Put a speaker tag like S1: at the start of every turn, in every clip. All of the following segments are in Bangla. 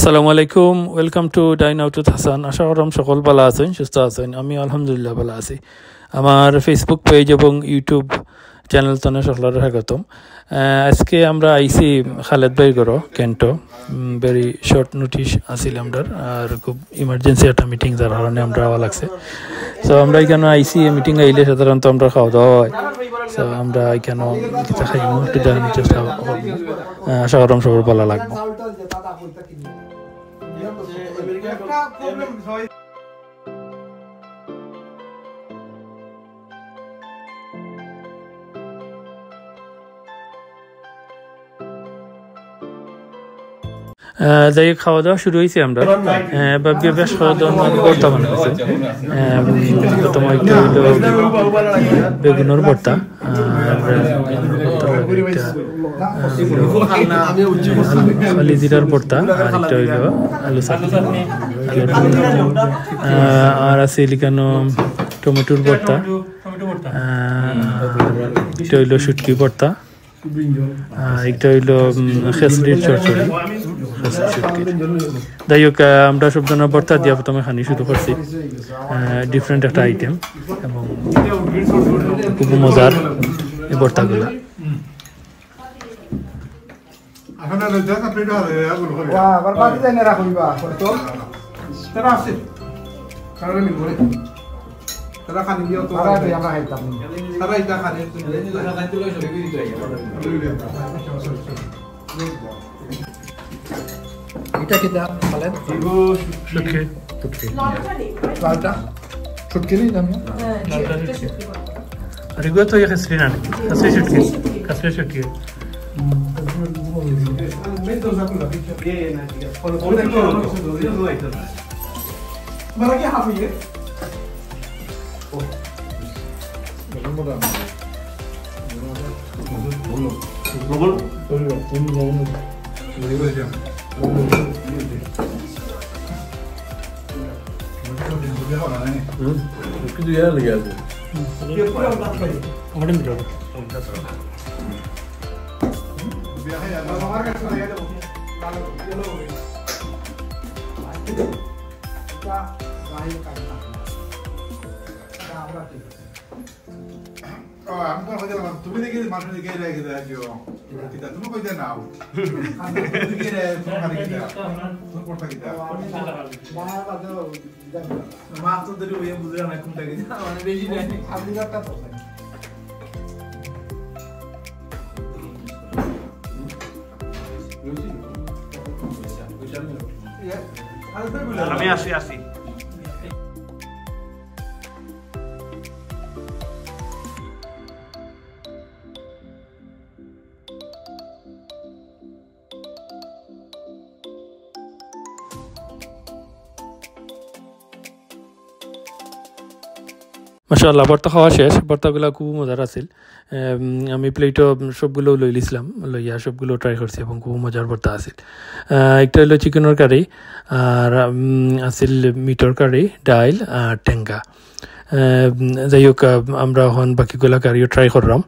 S1: আসসালামু আলাইকুম, welcome to dine out with Hasan. আশা করলাম সকল ভালো আছেন, সুস্থ আছেন। আমি আলহামদুলিল্লাহ ভালো আছি। আমার ফেসবুক পেজ এবং ইউটিউব চ্যানেল তো সকলের স্বাগতম। আজকে আমরা আইসি খালেদ ভাই গড় কেন্টো, ভেরি শর্ট নোটিস আসিল আমরা, আর খুব ইমার্জেন্সি একটা মিটিং, যার কারণে আমরা আওয়া লাগছে। সো আমরা এখানে আইসি মিটিং আইলে সাধারণত আমরা খাওয়া দাওয়া হয়। সো আমরা এখানে কিছু খাইমু, একটু জানার চেষ্টা করবো। আশা করলাম সবার ভালো লাগবে। যাই খাওয়া দাওয়া শুরু হয়েছে আমরা, বেশ খাওয়া দাওয়া ভর্তা বানাইছে। প্রথম একটা হইল বেগুনের ভর্তা, খালি জিরার ভর্তা, আর একটা হইল আলু চাটনি, আর আছে এলিকানো টমেটোর ভর্তা, এটা হইল শুটকি ভর্তা, আর একটা হইল খেসরির চচ্চড়ি। যাই হোক, আমরা সব ধরনের ভর্তা দিয়া প্রথমে খানি শুরু করছি। ডিফারেন্ট একটা আইটেম এবং খুব মজার এই ভর্তাগুলো।
S2: এটা কি দাম বলেন?
S1: শুটকি
S2: লালটা শুটকি নেই দাম?
S1: আর এগুলো তো খেসরি না, খেসরি শুটকি, খেসরি শুটকি।
S3: তুমি দেখি মানুষ দেখে রেখে দেয়, তুমি কই দেয় নাও মাছ তো ধরে ওই বুঝে না কোনটা কি মানে বেশি নেই। আপনি একটা তো
S1: আমি আসি। মাশাআল্লাহ, ভর্তা খাওয়া শেষ। ভর্তাগুলো খুব মজার আছিল। আমি প্লেটও সবগুলো লইলিছিলাম, লইয়া সবগুলো ট্রাই করছি এবং খুব মজার ভর্তা আছিল। একটা হলো চিকেনের কারি, আর আছিল মিটর কারি, ডাইল আর টেঙ্গা। যাই হোক, আমরা এখন বাকিগুলা কারিও ট্রাই করলাম।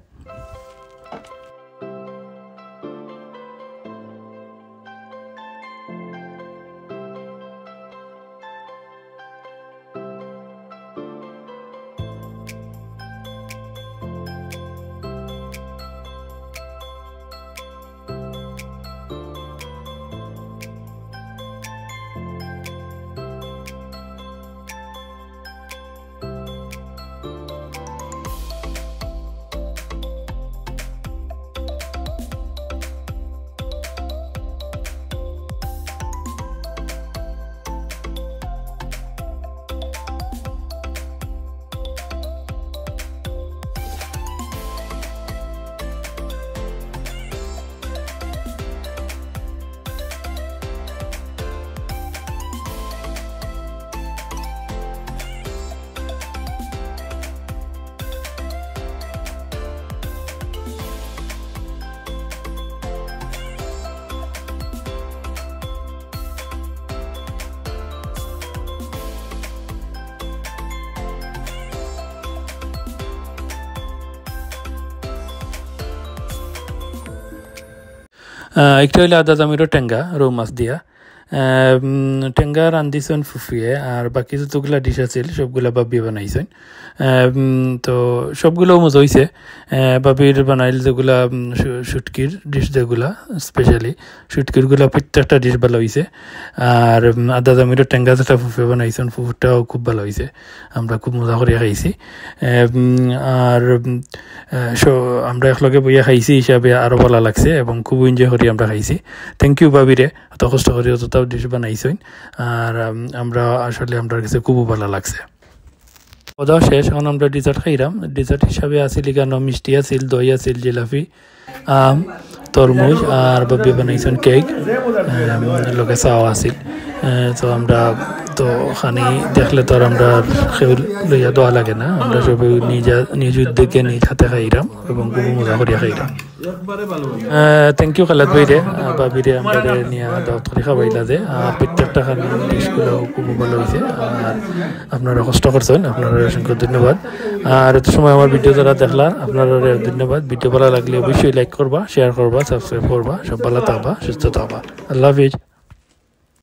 S1: একটা হইলে আদা জামিরও টেঙ্গা রৌ মাছ দিয়া, টেঙ্গা রান্ধিছেন ফুফিয়ে আর বাকি যতগুলা ডিশ আছিল সবগুলা বাবি বানাইছেন তো সবগুলো মজা হয়েছে বাবির বানাইল যেগুলা শুটকির ডিশ যেগুলা স্পেশালি শুটকিরগুলা প্রত্যেকটা ডিশ ভালো হয়েছে আর আদা জামিরও টেঙ্গা যেটা ফুফে বানাইছেন ফুফুটাও খুব ভালো হয়েছে আমরা খুব মজা করে খাইছি আর আমরা একলগে বইয়া খাইছি হিসাবে আরও ভালো লাগছে এবং খুব এনজয় করি আমরা খাইছি থ্যাংক ইউ বাবিরে অত কষ্ট করি অতটাও ডিশ বানাইছেন আর আমরা আসলে আমরা কাছে খুব ভালো লাগছে খাওয়া শেষ এখন আমরা ডিজার্ট খাইলাম ডিজার্ট হিসাবে আছিল এখানে মিষ্টি আছিল দই আছিল জিলাপি আম তরমুজ আর বাবি বানাইছেন কেক লগে চাও আছিল তো আমরা তো খানি দেখলে তো আর আমরা খেয়ে লইয়া দেওয়া লাগে না আমরা সবাই নিজ উদ্যোগে নিজ হাতে খাইলাম এবং খুব মজা করিয়া খাইলাম থ্যাংক ইউ খালাদ ভাইরে বাবিরে আমরা নিয়ে দাওয়াত করে খাওয়াইলা যে আর প্রত্যেকটা খানি ডিশগুলো খুব ভালো হয়েছে আর আপনারা কষ্ট করছেন আপনারা অসংখ্য ধন্যবাদ আর এত সময় আমার ভিডিও যারা দেখলা আপনারা ধন্যবাদ ভিডিও ভালো লাগলে অবশ্যই লাইক করবা শেয়ার করবা সাবস্ক্রাইব করবা সব ভালো থাকবা সুস্থ থাকবা আল্লাহ হাফিজ